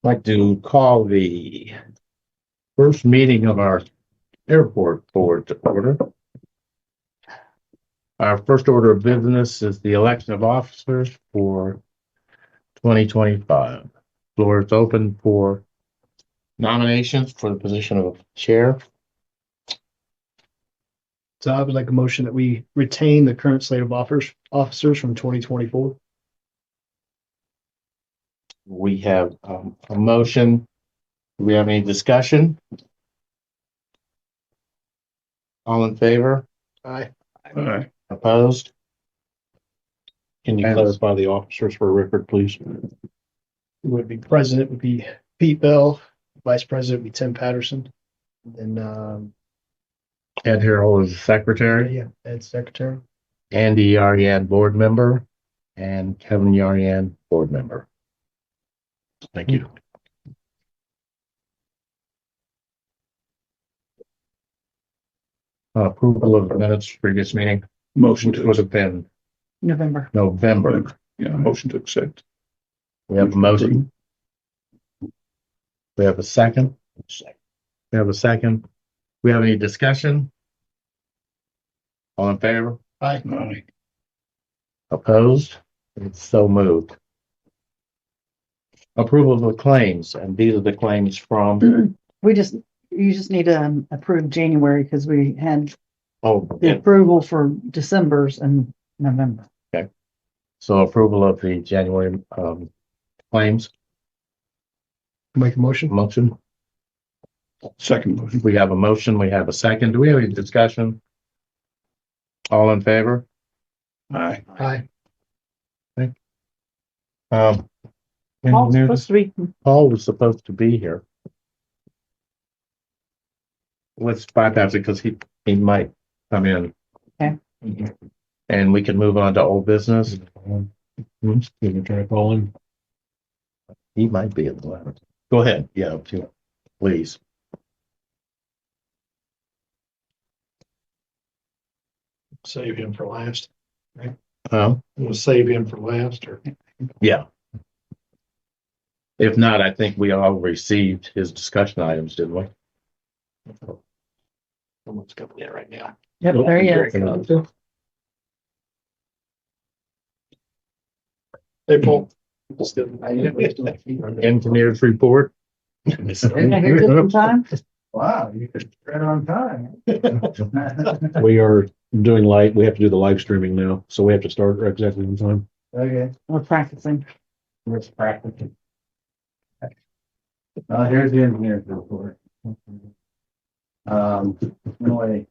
Like to call the first meeting of our airport board to order. Our first order of business is the election of officers for 2025. Floor is open for nominations for the position of chair. So I would like a motion that we retain the current slate of officers from 2024. We have a motion. Do we have any discussion? All in favor? Aye. Opposed? Can you clarify the officers for record, please? Would be president would be Pete Bell, vice president would be Tim Patterson. And Ed Harrell is secretary. yeah, Ed secretary. Andy Yaryan, board member, and Kevin Yaryan, board member. Thank you. Approval of the minutes previous meeting, Motion which to, would have been November. November. yeah, motion to accept. We have a motion. We have a second. We have a second. We have any discussion? All in favor? Aye. Aye. Opposed? It's so moved. Approval of the claims, and these are the claims from, You just need to approve January because we had oh, the yeah. approval for December's and November. So approval of the January, claims, Make a motion. motion. Second motion. We have a motion, we have a second. Do we have any discussion? All in favor? Aye. Aye. Um, Paul's supposed to be, Paul was supposed to be here. Let's bypass it because he might come in. Okay. And we can move on to old business. Can you try to call him? He might be at the last. Go ahead. Yeah, if you, please. Save him for last. Oh, We'll save him for last or. yeah. If not, I think we all received his discussion items, didn't we? Someone's coming in right now. yep, there he is. Hey, Paul. Engineers report. Isn't it here just in time? Wow, you right on time. We are doing we have to do the live streaming now, so we have to start exactly on time. Okay, We're practicing. let's practice. Here's the engineer's report. Anyway,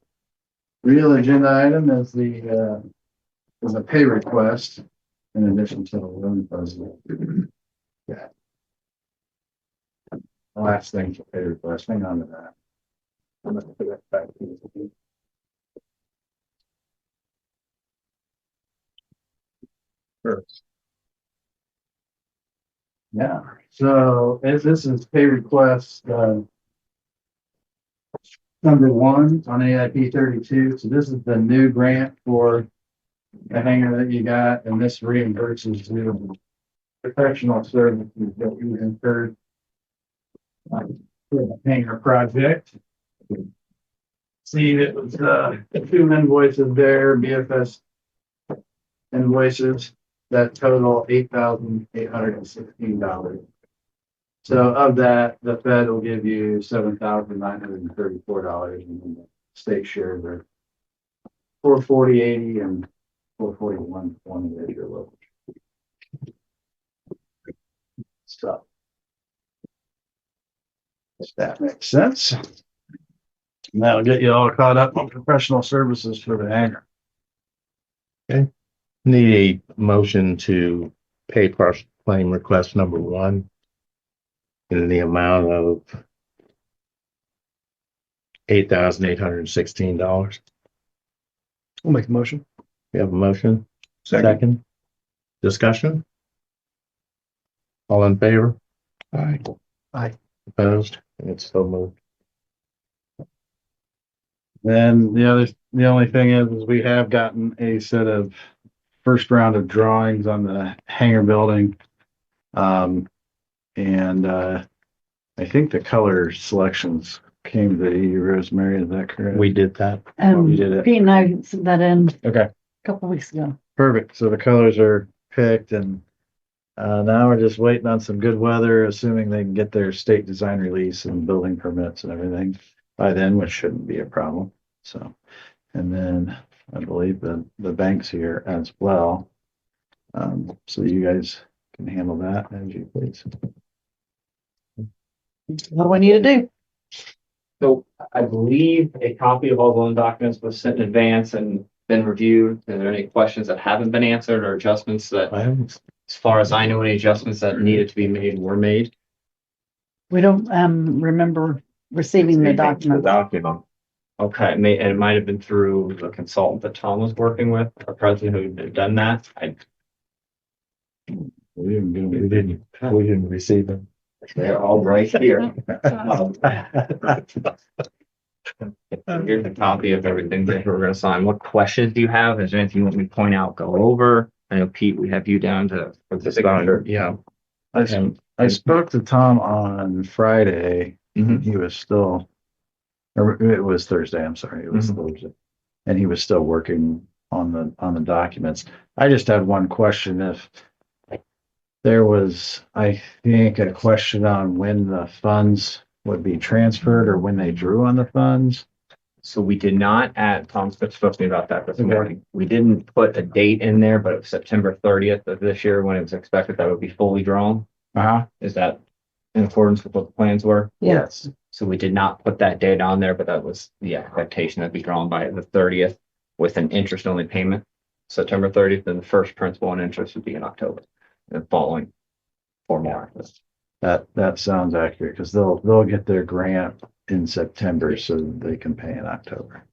real agenda item is is a pay request in addition to the loan president. Yeah. The last thing's a pay request, hang on to that. I'm gonna put that back to you. First. Yeah, so as this is pay request, number one on AIP 32. So this is the new grant for the hangar that you got, and this reimburses the professional services that you incurred for the hangar project. See, it was two invoices there, BFS invoices that total $8,816. So of that, the Fed will give you $7,934, and then the state shares are $440.80 and $441.20 at your local. So if that makes sense. And that'll get you all caught up on professional services for the hangar. Need a motion to pay partial claim request number one in the amount of $8,816. We'll make a motion. We have a motion. Second. Second. Discussion. All in favor? Aye. Opposed? It's so moved. Then the only thing is we have gotten a set of first round of drawings on the hangar building. And, I think the color selections came to you, Rosemary, is that correct? We did that. you did it. Pete and I sent that in Okay. a couple weeks ago. Perfect. So the colors are picked and now we're just waiting on some good weather, assuming they can get their state design release and building permits and everything by then, which shouldn't be a problem. So, and then I believe the bank's here as well. So you guys can handle that as you please. What do I need to do? So I believe a copy of all the loan documents was sent in advance and been reviewed. Are there any questions that haven't been answered or adjustments that, I haven't, as far as I know, any adjustments that needed to be made were made? We don't, remember receiving the document. document. Okay, it might have been through the consultant that Tom was working with, our president who had done that. We didn't do We anything. didn't receive them. They're all right here. Here's a copy of everything that we're gonna sign. What questions do you have? Is there anything you want me to point out, go over? I know Pete, we have you down to, for the signature. Yeah. I spoke to Tom on Friday. Mhm. He was still, or it was Thursday, I'm sorry, it was Thursday. And he was still working on the documents. I just had one question. If there was, I think, a question on when the funds would be transferred or when they drew on the funds. So we did not Tom spoke to me about that this Okay. morning. We didn't put a date in there, but it was September 30th of this year when it was expected that would be fully drawn. Uh-huh. Is that in accordance with what the plans were? Yes. So we did not put that date on there, but that was the expectation that'd be drawn by the 30th with an interest only payment. September 30th, and the first principal and interest would be in October, the following 4 more. That sounds accurate because they'll get their grant in September so they can pay in October.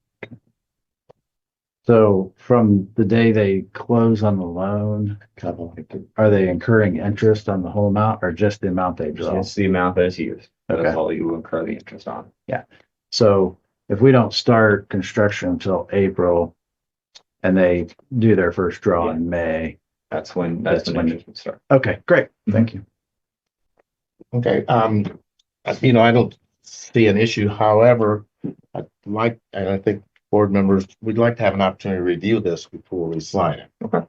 So from the day they close on the loan, are they incurring interest on the whole amount or just the amount they draw? It's the amount that is used. That's Okay. all you incur the interest on. So if we don't start construction until April and they do their first draw in May. That's when That's when interest would start. Okay, great. Thank you. Okay, I don't see an issue. However, I'd like, and I think board members, we'd like to have an opportunity to review this before we sign it. Okay.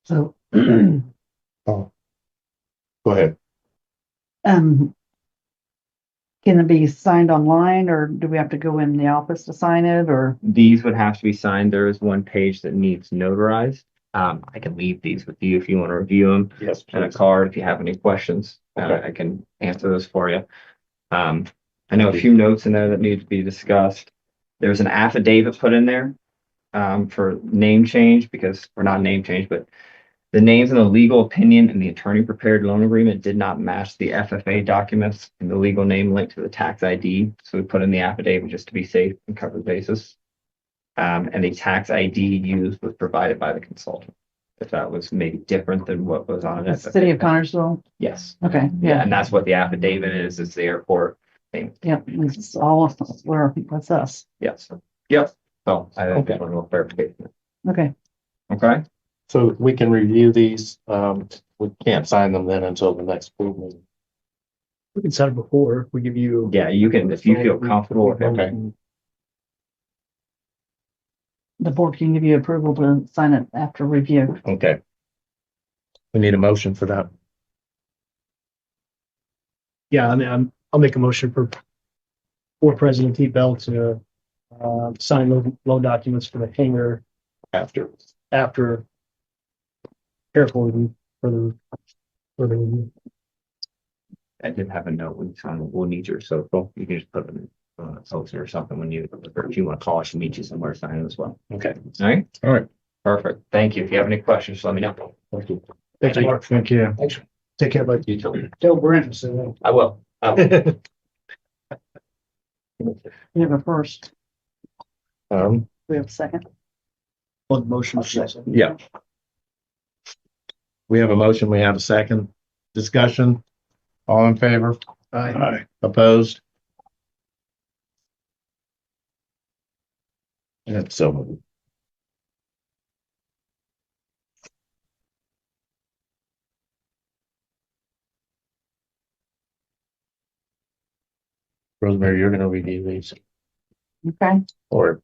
So, Go ahead. can it be signed online or do we have to go in the office to sign it or? These would have to be signed. There is one page that needs notarized. I can leave these with you if you want to review them. Yes. And a card if you have any questions. Okay. I can answer those for you. I know a few notes in there that need to be discussed. There's an affidavit put in there for name change because, or not name change, but the names in the legal opinion and the attorney prepared loan agreement did not match the FFA documents and the legal name linked to the tax ID. So we put in the affidavit just to be safe and cover the basis. And the tax ID used was provided by the consultant. If that was maybe different than what was on The it. city of Connersville? Yes. Okay, Yeah, yeah, and that's what the affidavit is. It's the airport thing. yeah, it's all, where, that's us. Yes. Yep. So I think Okay. that's a little clarification. Okay, Okay. So we can review these. We can't sign them then until the next board meeting. We can sign it before, we give you. Yeah, you can, if you feel comfortable with it. Okay. the board can give you approval to sign it after review. Okay. We need a motion for that. Yeah, I mean, I'll make a motion for President Pete Bell to sign loan documents for the hangar After. careful review for the review. I did have a note when you sign it. We'll need your social. You can just put it in social or something when you, or if you want to call us, meet you somewhere, sign it as well. Okay. All right. All right. Perfect. Thank you. If you have any questions, let me know. Thank you. Thank you, Mark. Thank you. Take care, bud. You too. Tell Brent, so. I will. We have a first, we have a second. On motion. Yeah. We have a motion, we have a second. Discussion? All in favor? Aye. Opposed? And so moved. Rosemary, you're gonna review these, Okay, or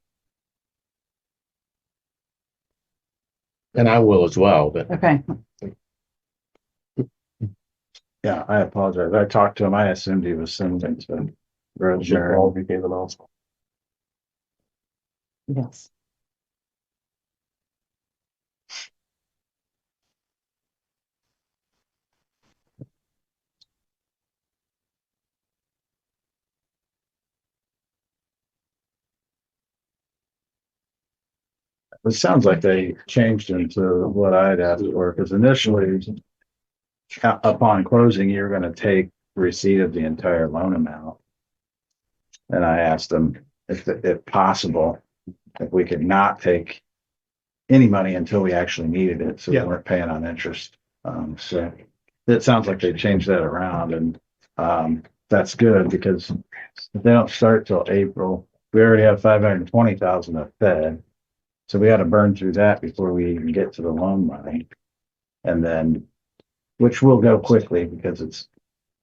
and I will as well, but okay. Yeah, I apologize. I talked to him. I assumed he was sending to Rosemary. all review them also. Yes. It sounds like they changed into what I'd asked for, because initially, upon closing, you're gonna take receipt of the entire loan amount. And I asked them if possible, if we could not take any money until we actually needed it, so we Yeah. weren't paying on interest. So it sounds like they changed that around, and that's good, because if they don't start till April, we already have 520,000 of Fed. So we had to burn through that before we even get to the loan money. And then, which will go quickly because it's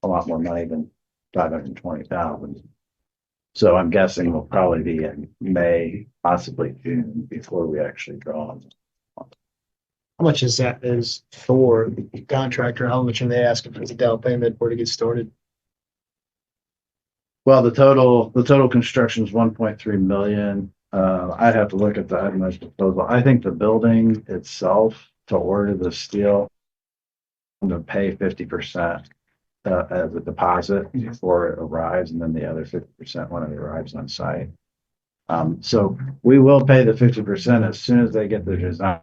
a lot more money than 520,000. So I'm guessing we'll probably be in May, possibly June, before we actually draw on. How much is that is for the contractor? How much are they asking for the down payment or to get started? Well, the total construction is 1.3 million. I'd have to look at the itemized proposal. I think the building itself, to order the steel, I'm gonna pay 50% as a deposit before it arrives, and then the other 50% when it arrives on site. So we will pay the 50% as soon as they get the design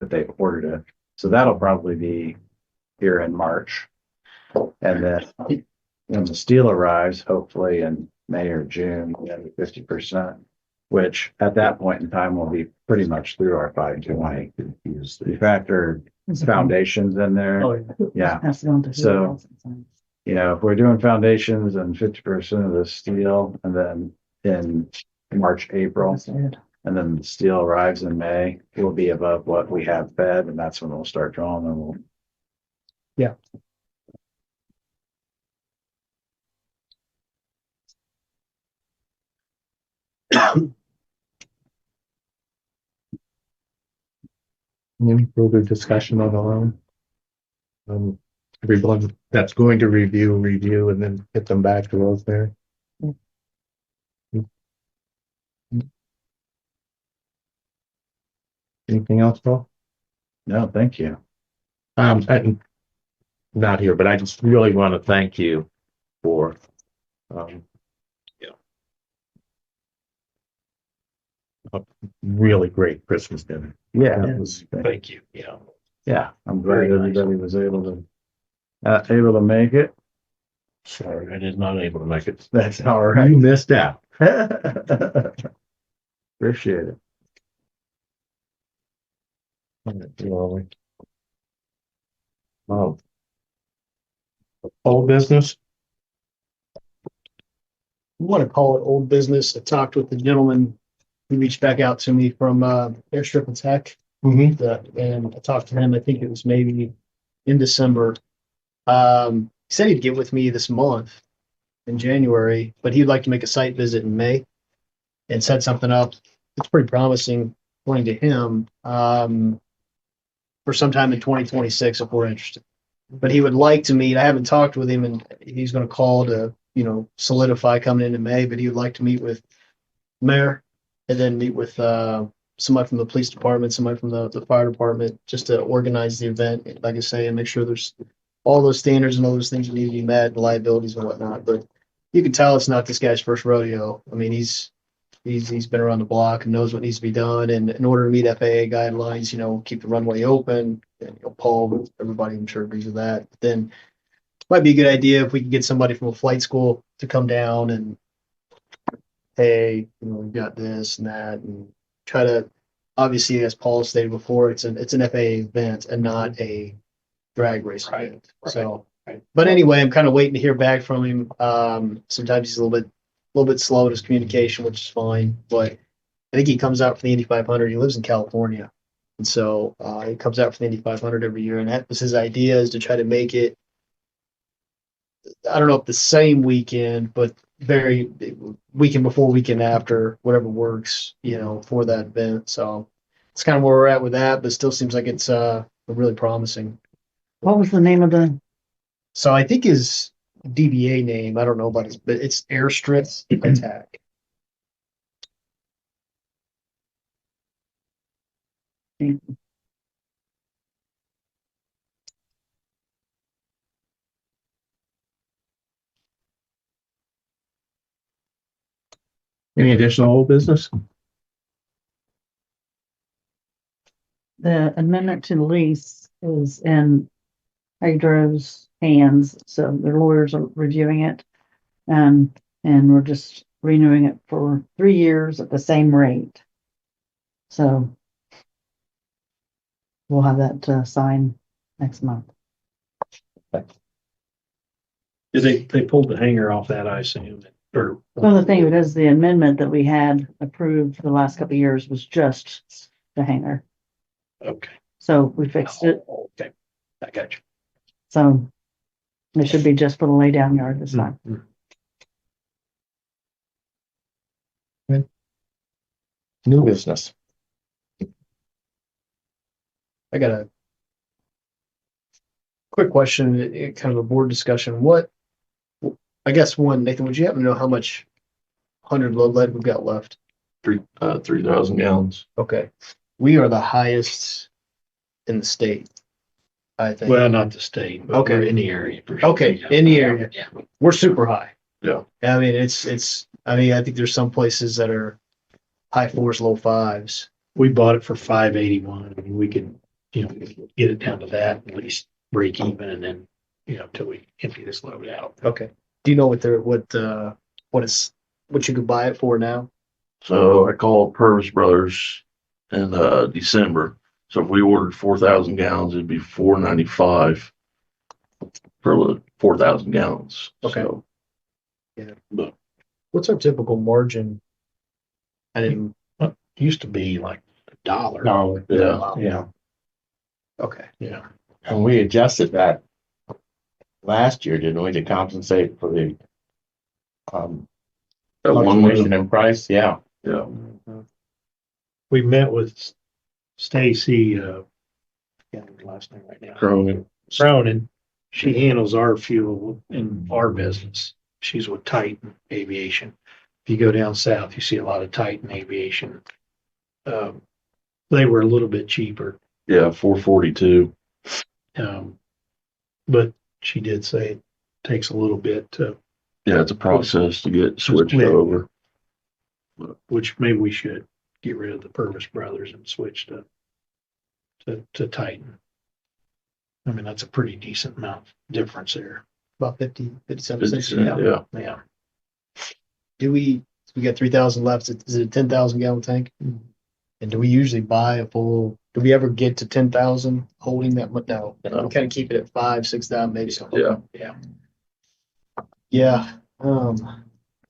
that they ordered it. So that'll probably be here in March. And then when the steel arrives, hopefully in May or June, we have the 50%, which at that point in time will be pretty much through our 520. We factor foundations in there. Oh, yeah. Yeah, Pass it on to who So- else it signs. you know, if we're doing foundations and 50% of the steel, and then in March, April, That's it. and then the steel arrives in May, we'll be above what we have fed, and that's when we'll start drawing, and we'll. Yeah. Any further discussion on the loan? Everyone that's going to review, and then get them back to Rosemary. Anything else, Paul? No, thank you. And not here, but I just really want to thank you for, a really great Christmas dinner. Yeah, That was, Thank you. Yeah. yeah, I'm glad Very nice. everybody was able to make it. sorry, I was not able to make it. That's all right. You missed out. Appreciate it. Oh. Old business? We want to call it old business. I talked with the gentleman who reached back out to me from Airstrip and Tech. And I talked to him, I think it was maybe in December. He said he'd get with me this month in January, but he'd like to make a site visit in May and set something up. It's pretty promising, according to him, for sometime in 2026 if we're interested. But he would like to meet. I haven't talked with him, and he's going to call to, solidify coming into May, but he would like to meet with mayor and then meet with somebody from the police department, somebody from the fire department, just to organize the event, like I say, and make sure there's all those standards and all those things that need to be met, the liabilities and whatnot. But you can tell it's not this guy's first rodeo. I mean, he's been around the block and knows what needs to be done. And in order to meet FAA guidelines, keep the runway open. And Paul, everybody I'm sure agrees with that. But then might be a good idea if we could get somebody from a flight school to come down and, hey, we've got this and that, and try to, obviously, as Paul stated before, it's an FAA event and not a drag race Right, event. right, So, right. but anyway, I'm kind of waiting to hear back from him. Sometimes he's a little bit slow in his communication, which is fine. But I think he comes out for the Indy 500. He lives in California, and so he comes out for the Indy 500 every year. And that was his idea, is to try to make it I don't know if the same weekend, but very weekend before, weekend after, whatever works, for that event. So it's kind of where we're at with that, but still seems like it's really promising. What was the name of the, So I think his DBA name, I don't know about his, but it's Airstrip Attack. Any additional old business? the amendment to the lease is in Hydro's hands, so their lawyers are reviewing it. And we're just renewing it for 3 years at the same rate. So we'll have that signed next month. They pulled the hanger off that, I assume, or. Well, the thing is, the amendment that we had approved the last couple of years was just the hangar. Okay. So we fixed it. Okay, I got you. So it should be just for the lay down yard this time. New business. I got a quick question, kind of a board discussion. I guess one, Nathan, would you happen to know how much 100 load lead we've got left? 3,000 gallons. Okay. We are the highest in the state, I think. Well, not the state, but Okay. we're in the area. for sure. Okay, in the area. Yeah. We're super high. Yeah. I mean, I think there's some places that are high fours, low fives. We bought it for 581. I mean, we could, get it down to that, at least break even, and then, till we empty this load out. Okay. Do you know what you could buy it for now? So I called Purvis Brothers in December. So if we ordered 4,000 gallons, it'd be $495 for 4,000 gallons. Okay. So, What's our typical margin? I didn't. Used to be like $1. No, yeah. Yeah, Okay. yeah. and we adjusted that last year, didn't we, to compensate for the That one fluctuation was, in price? Yeah. yeah. We met with Stacy, can't remember her last name right now. Cronin. She handles our fuel in our business. She's with Titan Aviation. If you go down south, you see a lot of Titan Aviation. They were a little bit cheaper. Yeah, 442. But she did say it takes a little bit to, Yeah, it's a process to get switched Yeah. over. which maybe we should get rid of the Purvis Brothers and switch to Titan. I mean, that's a pretty decent amount of difference there. About 57 50 cents. cent, yeah. Yeah. We got 3,000 left. Is it a 10,000 gallon tank? And do we usually buy a full, do we ever get to 10,000 holding that much? No, we No. kind of keep it at 5, 6,000, maybe something. Yeah. Yeah. Yeah.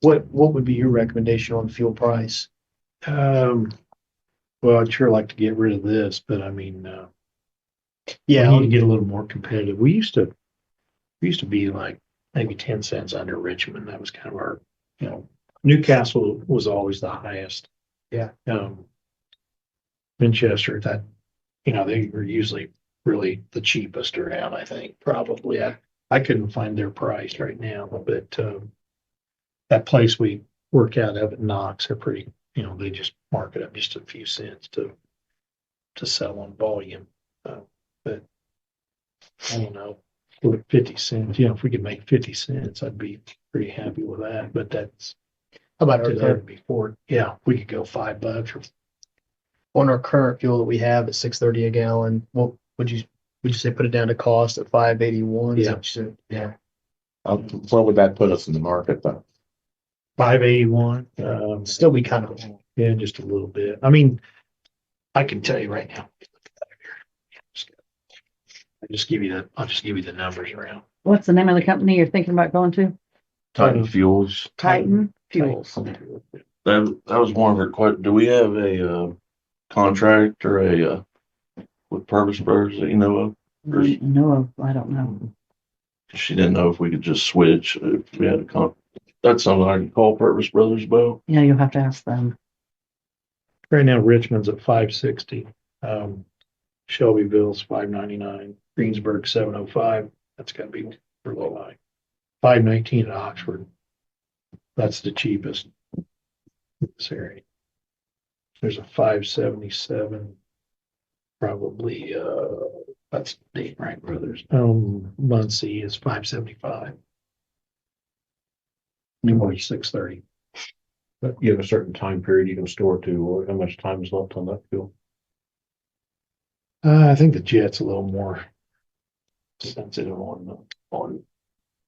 What would be your recommendation on fuel price? Well, I'd sure like to get rid of this, but I mean, Yeah. we need to get a little more competitive. We used to be like maybe 10 cents under Richmond. That was kind of our, Newcastle was always the highest. Yeah. Winchester, they were usually really the cheapest around, I think, probably. I couldn't find their price right now, but, that place we work out of at Knox, they're pretty, they just mark it up just a few cents to sell on volume. But I don't know, with 50 cents, if we could make 50 cents, I'd be pretty happy with that, but that's How about our to current, before. Yeah, we could go $5 or on our current fuel that we have at 6.30 a gallon? What would you say put it down to cost at 5.81? Yeah. Yeah. Where would that put us in the market though? 581. Still be kind of, Yeah, just a little bit. I mean, I can tell you right now. I'll just give you the numbers around. What's the name of the company you're thinking about going to? Titan Fuels. Titan Fuels. That was one of her questions. Do we have a contract or with Purvis Brothers that you know of? No, I don't know. She didn't know if we could just switch, if we had that's something I can call Purvis Brothers about. Yeah, you'll have to ask them. Right now Richmond's at 560. Shelbyville's 599, Greensburg 705. That's gotta be really high. 519 at Oxford. That's the cheapest in this area. There's a 577, probably, that's Dave Wright Brothers. Muncie is 575. Newmark's 630. But you have a certain time period you can store to, or how much time is left on that fuel? I think the jet's a little more sensitive on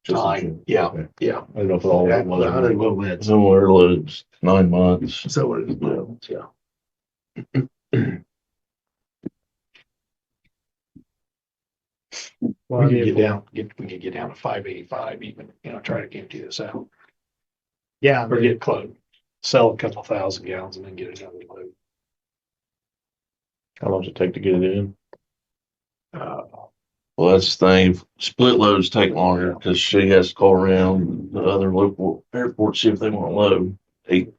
Just time. in- Yeah, okay. yeah. I don't know if it all. Yeah, I don't know that's, Similar loads, 9 months. is that what it is? Yeah. Well, We could get down to 585 even, try to empty this out. Yeah, I Or mean, get close, sell a couple thousand gallons and then get another load. How long does it take to get it in? Well, that's the thing. Split loads take longer because she has to call around the other local airports, see if they want to load.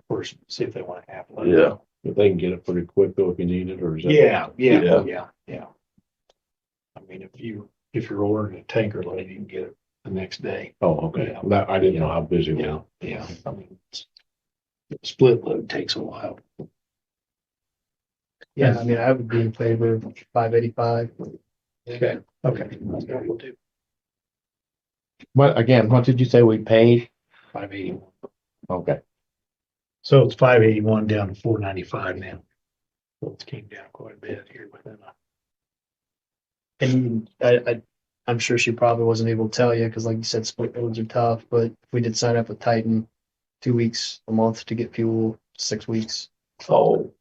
First, see if they want to have load. Yeah. If they can get it pretty quick though, if you need it, or is that? Yeah. Yeah. I mean, if you're ordering a tanker load, you can get it the next day. Oh, okay. That, I didn't know how busy we Yeah, were. yeah. I mean, split load takes a while. yeah, I mean, I would be in favor of 585. Okay. That's what we'll do. What did you say we paid? 581. Okay. So it's 581 down to 495 now. So it's came down quite a bit here within And I'm sure she probably wasn't able to tell you, because like you said, split loads are tough, but we did sign up with Titan 2 weeks a month to get fuel, 6 weeks. Oh,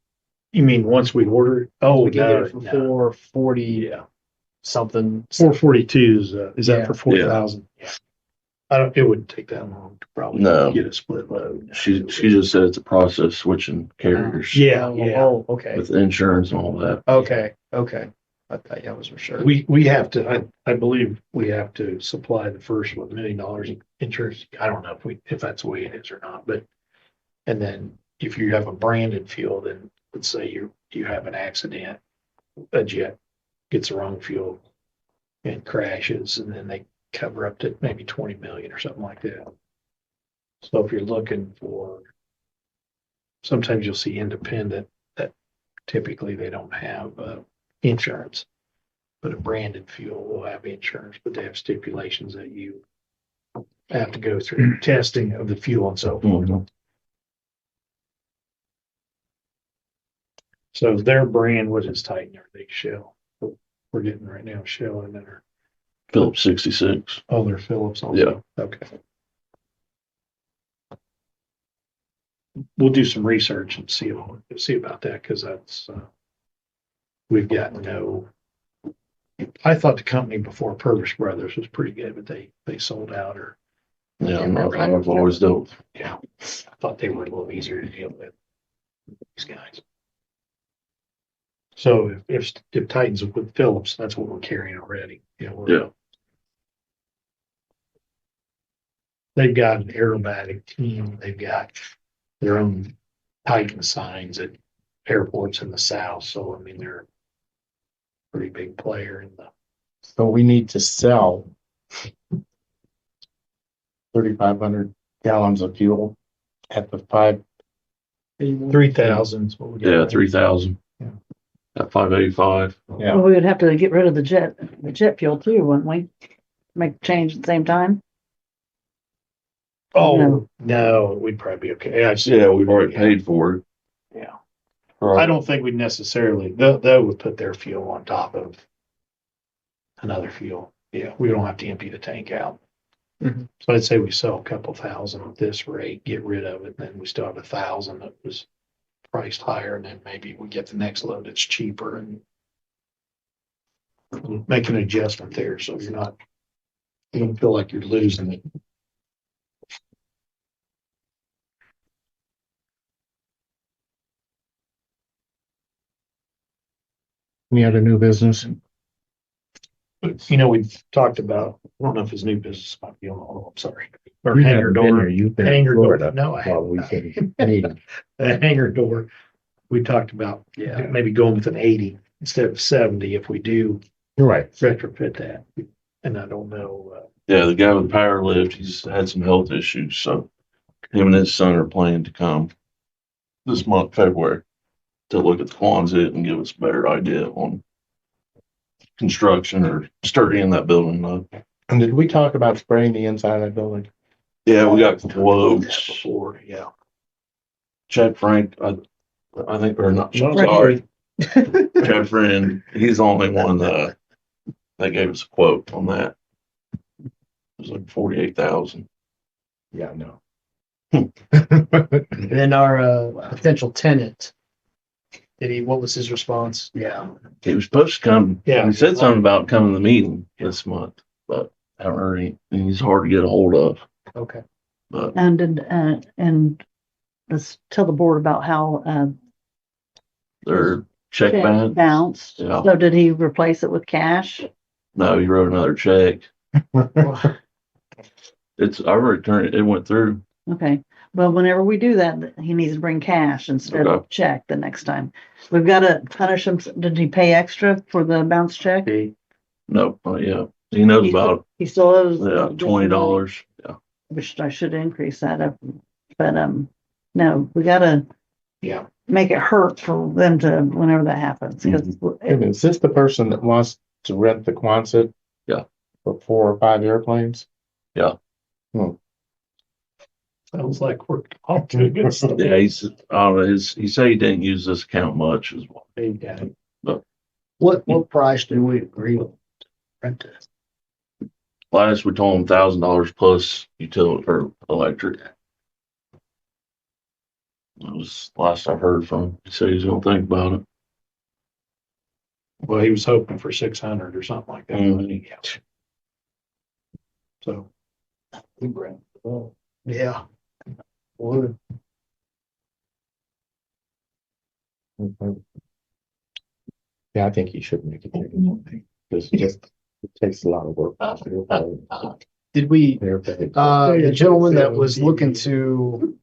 you mean once we order it? Oh, We can get no, it for no. 440 Yeah. something. 442 is that Yeah. for 4,000? Yeah. It wouldn't take that long to probably No. get a split load. She just said it's a process switching carriers Yeah, Oh, yeah. oh, okay, with insurance and all that. okay. I thought that was for sure. We have to, I believe we have to supply the first $1 million in insurance. I don't know if that's the way it is or not, but. And then if you have a branded fuel, then let's say you have an accident, a jet gets the wrong fuel and crashes, and then they cover up to maybe 20 million or something like that. So if you're looking for, sometimes you'll see independent that typically they don't have insurance, but a branded fuel will have insurance, but they have stipulations that you have to go through testing of the fuel and so forth. Mhm. So their brand, what is Titan or they Shell? We're getting right now Shell and then Phillips 66. they're Phillips also. Yeah. Okay. We'll do some research and see about that, because that's, we've got I thought the company before Purvis Brothers was pretty good, but they sold out or, Yeah, I've always dealt. yeah, I thought they were a little easier to deal with, these guys. So if Titan's with Phillips, that's what we're carrying already. Yeah. They've got an aerobatic team. They've got their own Titan signs at airports in the South. So, I mean, they're a pretty big player in the, So we need to sell 3,500 gallons of fuel at the 3,000 is what we got. Yeah, 3,000. Yeah. At 585. Yeah. Well, we would have to get rid of the jet fuel too, wouldn't we? Make a change at the same time? Oh, no, we'd probably be okay. Yeah, we've already paid for it. Yeah. I Right. don't think we'd necessarily, they would put their fuel on top of another fuel. Yeah, we don't have to empty the tank out. Mhm. So I'd say we sell a couple thousand at this rate, get rid of it, then we still have 1,000 that was priced higher, and then maybe we get the next load that's cheaper and make an adjustment there, so you don't feel like you're losing it. Any other new business? But, we've talked about, I don't know if his new business might be on, I'm sorry. Or You hangar haven't been door. there, you've been in Hangar door. Florida. No, I While we've haven't. been meeting. The hangar door, we talked about, maybe going with an 80 instead of 70 if we do You're right. retrofit that. And I don't know, Yeah, the guy with the power lift, he's had some health issues, so him and his son are planning to come this month, February, to look at the Quonset and give us a better idea on construction or sturdying that building up. And did we talk about spraying the inside of that building? Yeah, we got quotes. before, yeah. Chad Frank, I think, or not, No, sorry. Chad Friend, he's the only one that gave us a quote on that. It was like 48,000. Yeah, no. And then our potential tenant, what was his response? Yeah. He was supposed to come. Yeah. He said something about coming to the meeting this month, but I haven't heard any. He's hard to get a hold of, Okay. but And let's tell the board about how, their check check bounce. bounced. Yeah. So did he replace it with cash? No, he wrote another check. I returned it. It went through. Okay, well, whenever we do that, he needs to bring cash instead Okay. of check the next time. We've got to punish him. Did he pay extra for the bounce check? No, yeah. He knows about He still owes. it. Yeah, $20. Yeah. Which I should increase that up, but, no, we gotta. Yeah. Make it hurt for them to, whenever that happens, because Is this the person that wants to rent the Quonset? Yeah. For 4 or 5 airplanes? Sounds like we're off to a good start. Yeah, he said he didn't use this account much as well. Yeah. What price do we agree with? Rent it. Last we told him $1,000 plus utility or electric. That was last I heard from him. He said he's gonna think about it. Well, he was hoping for 600 or something like that. Mhm. Yeah. So. Yeah. Would. Yeah, I think he should make it. Because it takes a lot of work. Did we, Airplane. the gentleman that was looking to,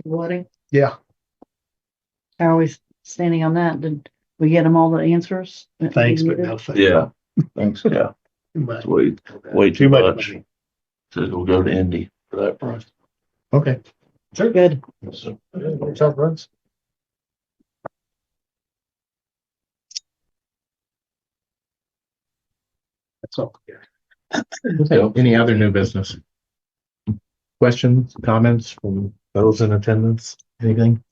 what, yeah, how are we standing on that? Did we get them all the answers? that Thanks, we but needed? no thanks. Yeah. Thanks. Yeah. Too much. It's way too much. So we'll go to Indy for that price. okay. Good. So, Tough runs. That's all. Okay, any other new business? Questions, comments from those in attendance? Anything?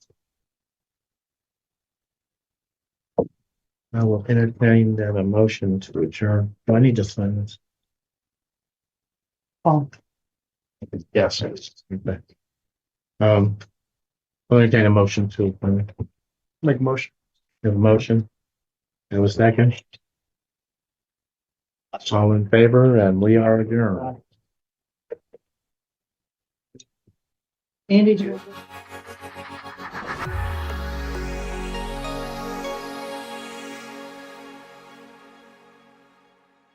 I will entertain that a motion to adjourn. Do I need to sign this? Oh, Yes. Okay. I'll entertain a motion to adjourn. Make a motion. Have a motion? Have a second? All in favor, and we are adjourned. Andy, do you-